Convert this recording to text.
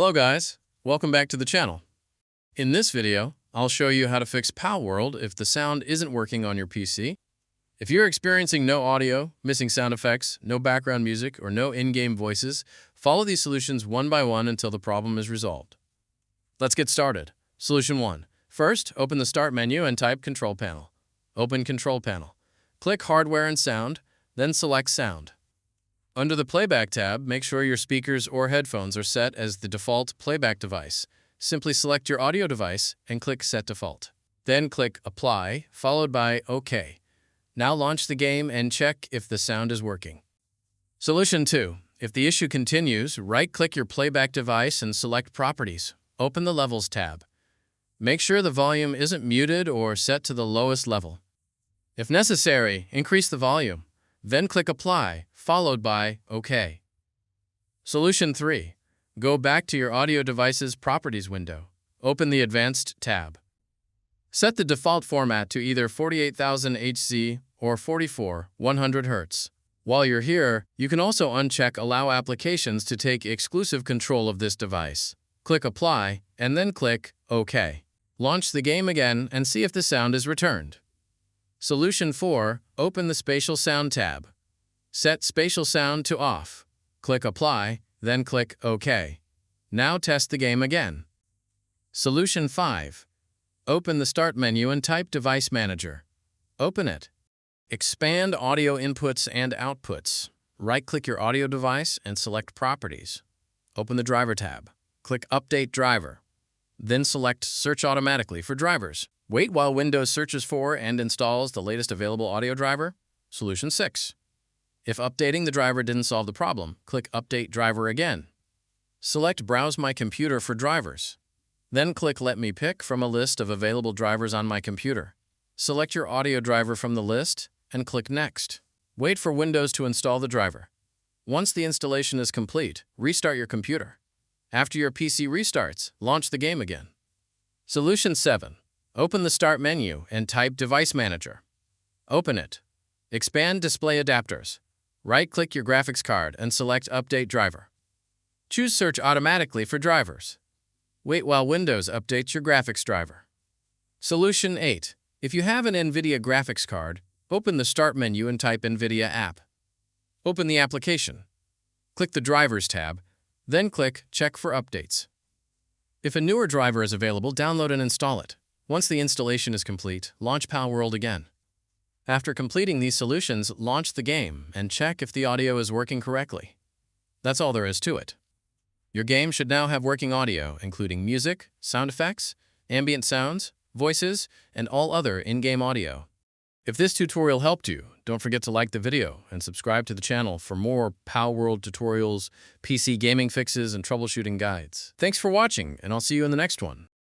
Hello guys, welcome back to the channel. In this video, I'll show you how to fix Palworld if the sound isn't working on your PC. If you're experiencing no audio, missing sound effects, no background music, or no in-game voices, follow these solutions one by one until the problem is resolved. Let's get started. Solution 1. First, open the Start menu and type Control Panel. Open Control Panel. Click Hardware and Sound, then select Sound. Under the Playback tab, make sure your speakers or headphones are set as the default playback device. Simply select your audio device and click Set Default. Then click Apply, followed by OK. Now launch the game and check if the sound is working. Solution 2. If the issue continues, right-click your playback device and select Properties. Open the Levels tab. Make sure the volume isn't muted or set to the lowest level. If necessary, increase the volume. Then click Apply, followed by OK. Solution 3. Go back to your audio device's Properties window. Open the Advanced tab. Set the default format to either 48,000 Hz or 44,100 Hz. While you're here, you can also uncheck Allow applications to take exclusive control of this device. Click Apply, and then click OK. Launch the game again and see if the sound is returned. Solution 4. Open the Spatial Sound tab. Set Spatial Sound to Off. Click Apply, then click OK. Now test the game again. Solution 5. Open the Start menu and type Device Manager. Open it. Expand Audio Inputs and Outputs. Right-click your audio device and select Properties. Open the Driver tab. Click Update Driver. Then select Search Automatically for drivers. Wait while Windows searches for and installs the latest available audio driver. Solution 6. If updating the driver didn't solve the problem, click Update Driver again. Select Browse My Computer for drivers. Then click Let Me Pick from a list of available drivers on my computer. Select your audio driver from the list and click Next. Wait for Windows to install the driver. Once the installation is complete, restart your computer. After your PC restarts, launch the game again. Solution 7. Open the Start menu and type Device Manager. Open it. Expand Display Adapters. Right-click your graphics card and select Update Driver. Choose Search Automatically for drivers. Wait while Windows updates your graphics driver. Solution 8. If you have an NVIDIA graphics card, open the Start menu and type NVIDIA App. Open the application. Click the Drivers tab, then click Check for Updates. If a newer driver is available, download and install it. Once the installation is complete, launch Palworld again. After completing these solutions, launch the game and check if the audio is working correctly. That's all there is to it. Your game should now have working audio, including music, sound effects, ambient sounds, voices, and all other in-game audio. If this tutorial helped you, don't forget to like the video and subscribe to the channel for more Palworld tutorials, PC gaming fixes, and troubleshooting guides. Thanks for watching, and I'll see you in the next one.